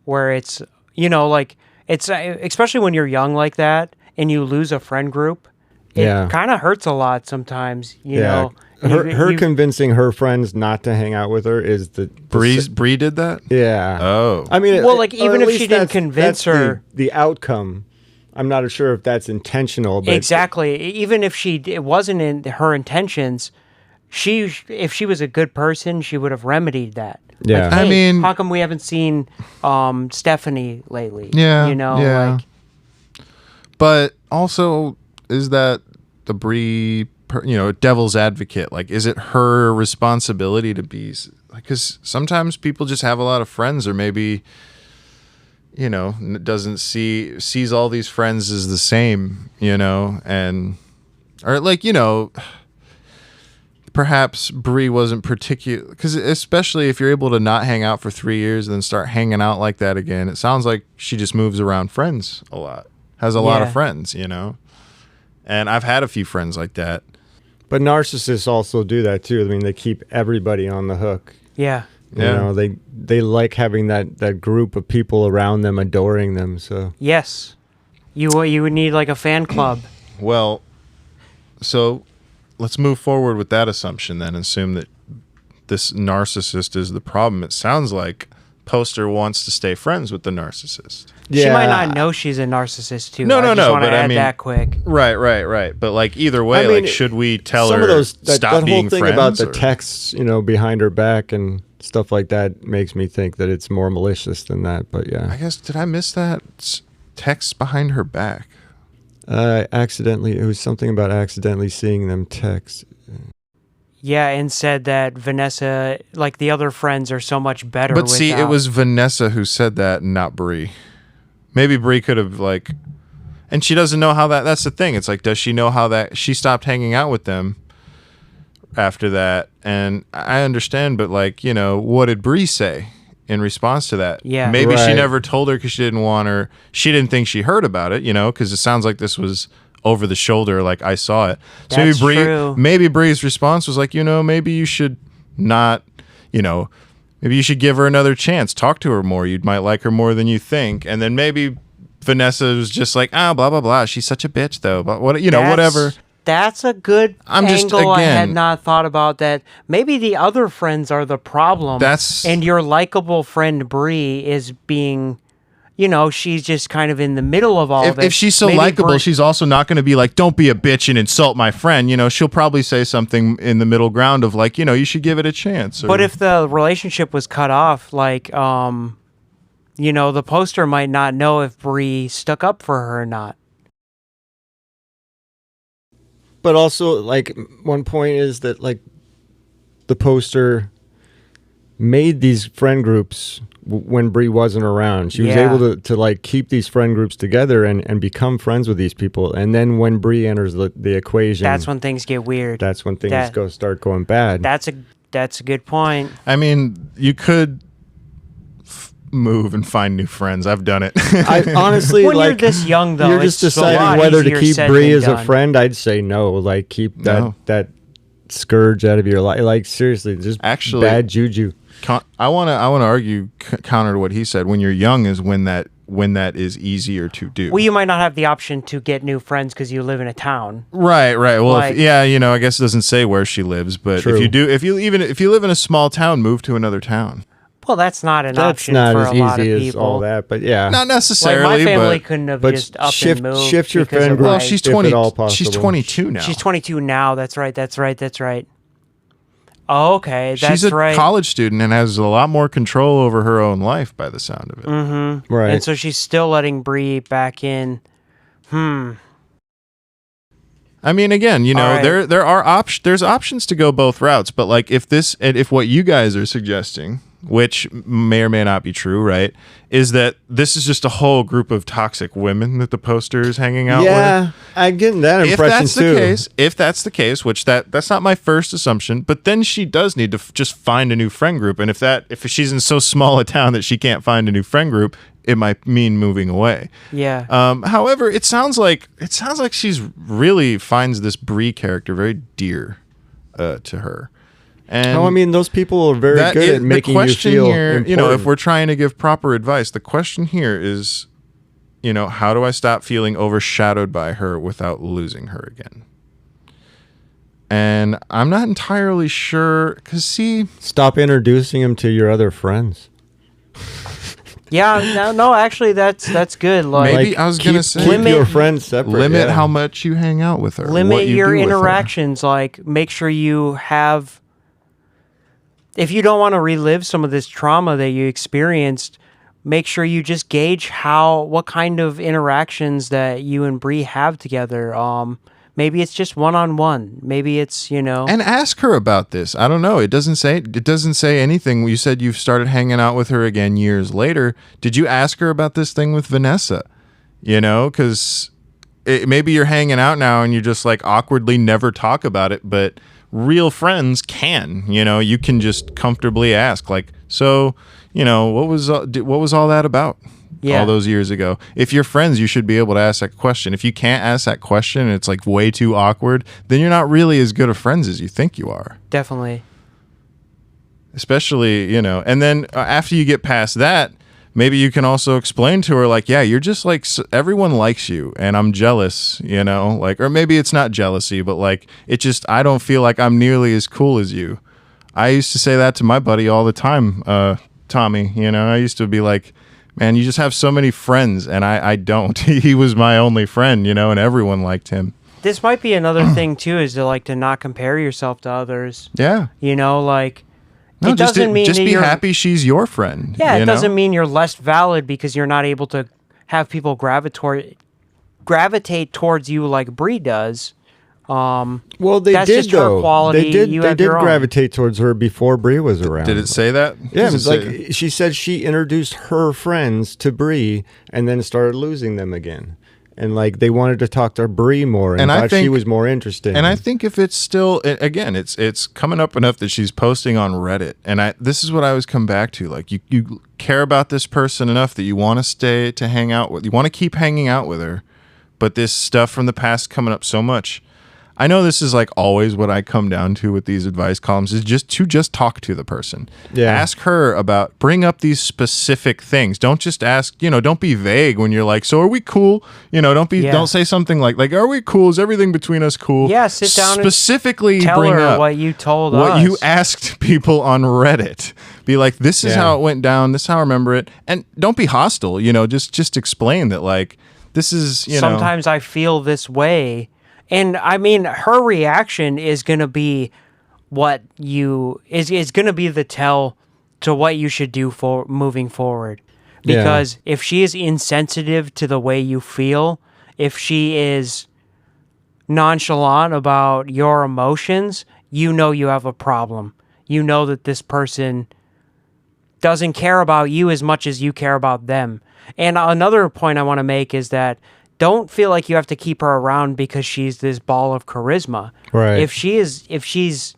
where it's, like, it's... Especially when you're young like that and you lose a friend group, it kind of hurts a lot sometimes, you know. Her convincing her friends not to hang out with her is the Bree did that? Yeah. Oh. I mean, well, like even if she didn't convince her, the outcome. I'm not sure if that's intentional. But exactly. Even if it wasn't in her intentions, if she was a good person, she would have remedied that. Yeah. Like, hey, I mean, how come we haven't seen Stephanie lately? Yeah. Like. But also, is that the Bree? Devil's advocate, like, is it her responsibility to be like, because sometimes people just have a lot of friends, or maybe sees all these friends as the same, and or like perhaps Bree wasn't particular, because especially if you're able to not hang out for 3 years and then start hanging out like that again, it sounds like she just moves around friends a lot, has a lot of friends, and I've had a few friends like that. But narcissists also do that too. I mean, they keep everybody on the hook. Yeah. Yeah. They like having that group of people around them adoring them. So Yes. You would need like a fan club. Well, so let's move forward with that assumption then. Assume that this narcissist is the problem. It sounds like Poster wants to stay friends with the narcissist. She might not know she's a narcissist too. No, I just want to but add I mean, that quick. Right. But like either way, I mean, like should we tell some her of those stop that being whole thing friends? about the or- texts, behind her back and stuff like that makes me think that it's more malicious than that. But I yeah, guess, did I miss that? Text behind her back. it was something about accidentally seeing them text. Yeah, and said that Vanessa, like the other friends, are so much better. But see, it without- was Vanessa who said that, not Bree. Maybe Bree could have like, and she doesn't know how that's the thing. It's like, does she know how that she stopped hanging out with them after that? And I understand, but like, what did Bree say in response to that? Yeah. Maybe she Right. never told her because she didn't want her. She didn't think she heard about it, because it sounds like this was over the shoulder, like I saw it. So That's true. maybe Bree's response was like, maybe you should not, maybe you should give her another chance. Talk to her more. You might like her more than you think. And then maybe Vanessa was just like, blah, blah, blah. She's such a bitch, though. But whatever. That's a good I'm just, angle. I had again- not thought about that. Maybe the other friends are the problem. And your likable friend Bree is being, she's just kind of in the middle of all of it. If she's so Maybe likable, Bree- she's also not going to be like, don't be a bitch and insult my friend. She'll probably say something in the middle ground of like, you should give it a chance. Or, But if the relationship was cut off, like, the Poster might not know if Bree stuck up for her or not. But also, like, one point is that, like, the Poster made these friend groups when Bree wasn't around. She was Yeah. able to like, keep these friend groups together and become friends with these people. And then when Bree enters the equation... That's when things get weird. That's when things start going bad. That's a good point. I mean, you could move and find new friends. I've done it. I honestly, When you're like, this young, though, you're just it's a lot deciding whether to easier keep said Bree than as a done. friend. I'd say no. Like, keep No. that scourge out of your life. Like, seriously, just Actually- bad juju. I want to argue counter to what he said. When you're young is when that is easier to do. Well, you might not have the option to get new friends because you live in a town. Right. Well, Like- I guess it doesn't say where she lives, but True. if you live in a small town, move to another town. Well, that's not an That's option not for as a lot of easy as people. all that, but yeah. Not Like necessarily, my family but couldn't have but just up shift- and moved. shift your because friend of group. well, my- she's if at 20. all She's possible. 22 now. She's 22 now. That's right. Oh, okay, that's She's a right. college student and has a lot more control over her own life by the sound of it. Mm-hmm. Right. And so she's still letting Bree back in. I mean, again, All right. there's options to go both routes, but like if what you guys are suggesting, which may or may not be true, right, is that this is just a whole group of toxic women that the Poster is hanging out with. Yeah, I get that impression If that's the case, which that's not my first assumption, but then she does need to just find a new friend group, and if she's in so small a town that she can't find a new friend group, it might mean moving away. Yeah. However, it sounds like she's really finds this Bree character very dear to her. And I mean, those people are very good at making the you question feel here, important. if we're trying to give proper advice, the question here is, how do I stop feeling overshadowed by her without losing her again? And I'm not entirely sure, because Stop introducing them to your other friends. Yeah. No. Actually, that's good. Like, Maybe I was gonna keep say keep Limit- your friends separate. limit yeah. how much you hang out with her. what limit you your do with her. interactions. Like, make sure you have. If you don't want to relive some of this trauma that you experienced, make sure you just gauge what kind of interactions that you and Bree have together. Maybe it's just one-on-one. Maybe it's, And ask her about this. I don't know. It doesn't say anything. You said you've started hanging out with her again years later. Did you ask her about this thing with Vanessa? Because maybe you're hanging out now and you just like awkwardly never talk about it, but real friends can. You can just comfortably ask, like, so, what was all that about? Yeah. All those years ago. If you're friends, you should be able to ask that question. If you can't ask that question and it's like way too awkward, then you're not really as good of friends as you think you are. definitely. especially, and then after you get past that, maybe you can also explain to her, like, yeah, you're just like, everyone likes you and I'm jealous, like, or maybe it's not jealousy, but like, it just, I don't feel like I'm nearly as cool as you. I used to say that to my buddy all the time, Tommy, I used to be like, man, you just have so many friends and I don't. He was my only friend, and everyone liked him. This might be another thing too, is to not compare yourself to others. Yeah. Like, no, it doesn't mean just that be you're happy she's your friend. Yeah, it doesn't mean you're less valid because you're not able to have people gravitate towards you like Bree does. Well, they that's did just her though. quality. They You did have your own. gravitate towards her before Bree was around. Did it say that? Yeah, it was like she said she introduced her friends to Bree and then started losing them again. And like they wanted to talk to Bree more and thought she was more interesting. And I think if it's still, again, it's coming up enough that she's posting on Reddit. And this is what I always come back to. Like you care about this person enough that you want to stay to hang out with. You want to keep hanging out with her. But this stuff from the past coming up so much. I know this is like always what I come down to with these advice columns is just talk to the person. Yeah. Ask her bring up these specific things. Don't just ask, don't be vague when you're like, so are we cool? Don't say something like, are we cool? Is everything between us cool? Yeah, sit down specifically and tell bring her up what you told what us. you asked people on Reddit. Be like, this is how it went down. This is how I remember it. And don't be hostile, just explain that like, this is, Sometimes I feel this way. And I mean, her reaction is going to be is going to be the tell to what you should do for moving forward. Because if she is insensitive to the way you feel, if she is nonchalant about your emotions, you have a problem. You know that this person doesn't care about you as much as you care about them. And another point I want to make is that don't feel like you have to keep her around because she's this ball of charisma. Right. If she's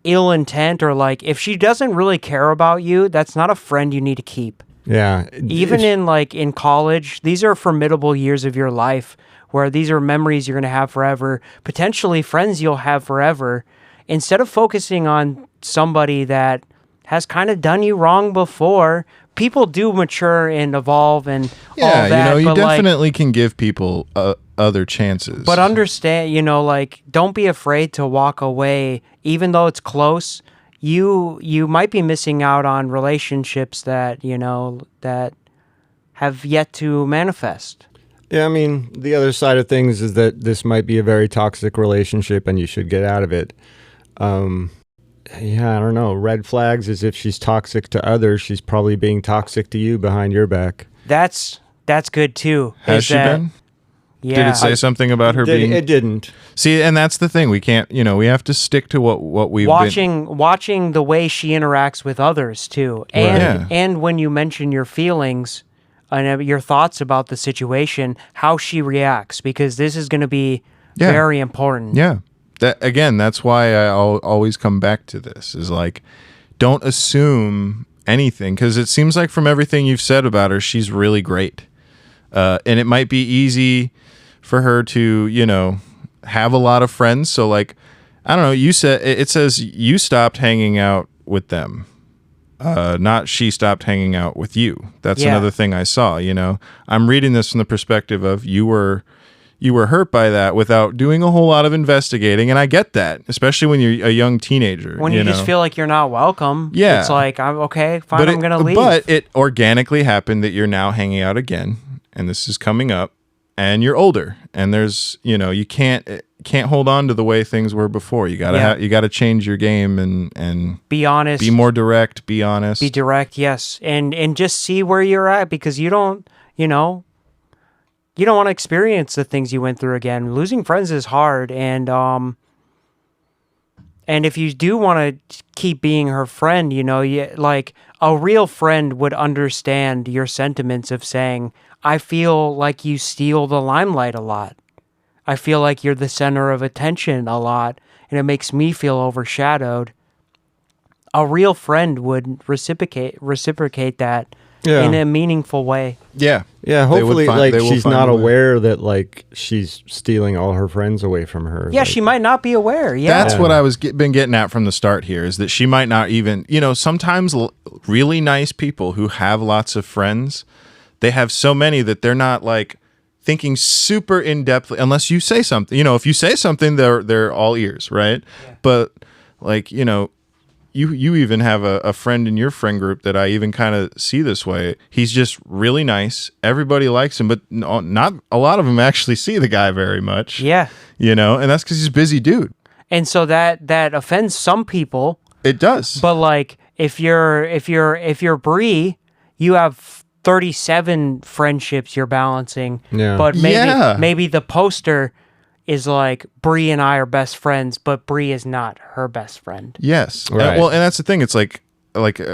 ill intent or like if she doesn't really care about you, that's not a friend you need to keep. Yeah. Even in college, these are formidable years of your life where these are memories you're going to have forever, potentially friends you'll have forever. Instead of focusing on somebody that has kind of done you wrong before, people do mature and evolve and all that. You definitely can give people other chances. But understand, don't be afraid to walk away, even though it's close. You might be missing out on relationships that that have yet to manifest. Yeah, I mean, the other side of things is that this might be a very toxic relationship and you should get out of it. Yeah, I don't know. Red flags is if she's toxic to others, she's probably being toxic to you behind your back. That's good too. Has she been? Yeah. Did it say something about her being? It didn't. See, and that's the thing. We can't, we have to stick to what we've been. Watching the way she interacts with others too. And when you mention your feelings and your thoughts about the situation, how she reacts, because this is going to be very important. Yeah. That's why I always come back to this is like, don't assume anything, because it seems like from everything you've said about her, she's really great. And it might be easy for her to, have a lot of friends. So like, I don't know, it says you stopped hanging out with them. Not she stopped hanging out with you. That's another thing I saw, I'm reading this from the perspective of you were hurt by that without doing a whole lot of investigating. And I get that, especially when you're a young teenager. When you just feel like you're not welcome. Yeah. It's like, I'm okay, fine, I'm going to leave. But it organically happened that you're now hanging out again, and this is coming up, and you're older, and there's, you can't hold on to the way things were before. You gotta change your game and be honest, be more direct, be honest, be direct. Yes. And just see where you're at, because you don't want to experience the things you went through again. Losing friends is hard. And if you do want to keep being her friend, like a real friend would understand your sentiments of saying, I feel like you steal the limelight a lot. I feel like you're the center of attention a lot, and it makes me feel overshadowed. A real friend would reciprocate that in a meaningful way. Yeah. Yeah, hopefully, she's find not a way. aware that, she's stealing all her friends away from her. Yeah, she might not be aware. Yeah. That's what I was been getting at from the start here, is that she might not even, sometimes really nice people who have lots of friends, they have so many that they're not, thinking super in-depth, unless you say something. If you say something, they're all ears, right? Yeah. But, You even have a friend in your friend group that I even kind of see this way. He's just really nice. Everybody likes him, but not a lot of them actually see the guy very much. Yeah. And that's because he's a busy dude. And so that offends some people. It does. But if you're Bree, you have 37 friendships you're balancing. Yeah. But maybe the poster is Bree and I are best friends, but Bree is not her best friend. Yes. Right. And that's the thing. It's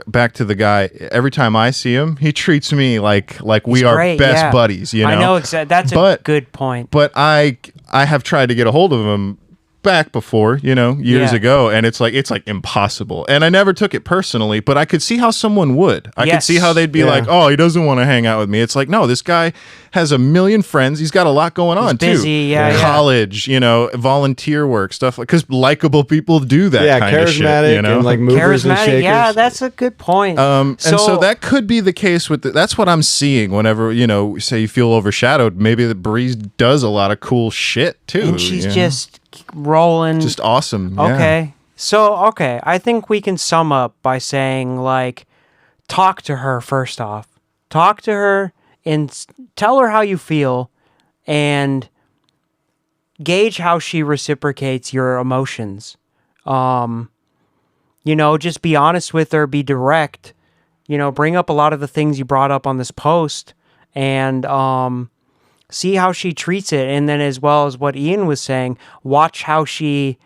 back to the guy. Every time I see him, he treats me like we are best buddies. I know exactly. That's a good point. But I have tried to get a hold of him back before, years ago, and it's impossible. And I never took it personally, but I could see how someone would. I could see how they'd be like, "Oh, he doesn't want to hang out with me." It's no, this guy has a million friends. He's got a lot going on busy, too. College, volunteer work, stuff because likable people do that kind of shit. And movers and shakers. Yeah, that's a good point. And so that could be the case with that's what I'm seeing whenever, say you feel overshadowed. Maybe the Breeze does a lot of cool shit too. And she's just rolling. Just awesome. Okay. Yeah. So, I think we can sum up by saying, talk to her first off. Talk to her and tell her how you feel and gauge how she reciprocates your emotions. Just be honest with her, be direct. Bring up a lot of the things you brought up on this post and see how she treats it, and then as well as what Ian was saying, watch how she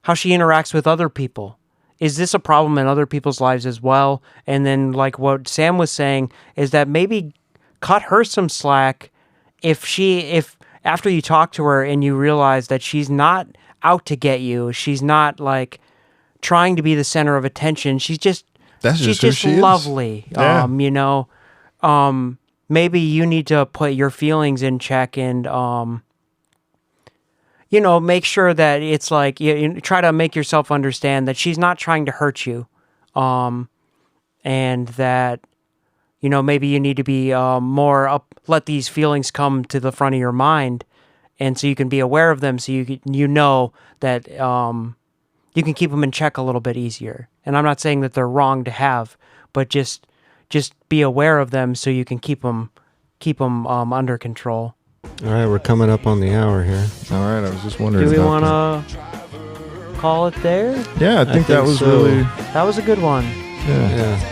interacts with other people. Is this a problem in other people's lives as well? And then, what Sam was saying, is that maybe cut her some slack if after you talk to her and you realize that she's not out to get you, she's not trying to be the center of attention. She's just lovely. Yeah. Maybe you need to put your feelings in check and, make sure that it's you try to make yourself understand that she's not trying to hurt you. And that, maybe you need to be more let these feelings come to the front of your mind. And so you can be aware of them so you know that you can keep them in check a little bit easier. And I'm not saying that they're wrong to have, but just be aware of them so you can keep them under control. All right, we're coming up on the hour here. All right, I was just wondering. Do we want to call it there? Yeah, I think that was so. really. That was a good one. Yeah.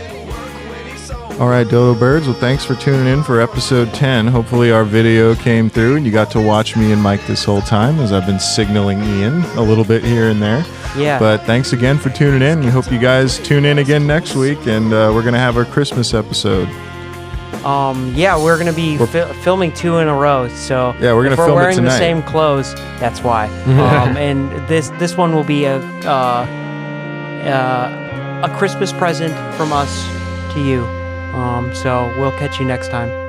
All right, Dodo Birds. Well, thanks for tuning in for episode 10. Hopefully our video came through and you got to watch me and Mike this whole time as I've been signaling Ian a little bit here and there. Yeah. But thanks again for tuning in. We hope you guys tune in again next week, and we're going to have our Christmas episode. We're going to be filming 2 in a row. So yeah, we're going to film it tonight. If we're wearing the same clothes, that's why. And this one will be a Christmas present from us to you. So we'll catch you next time.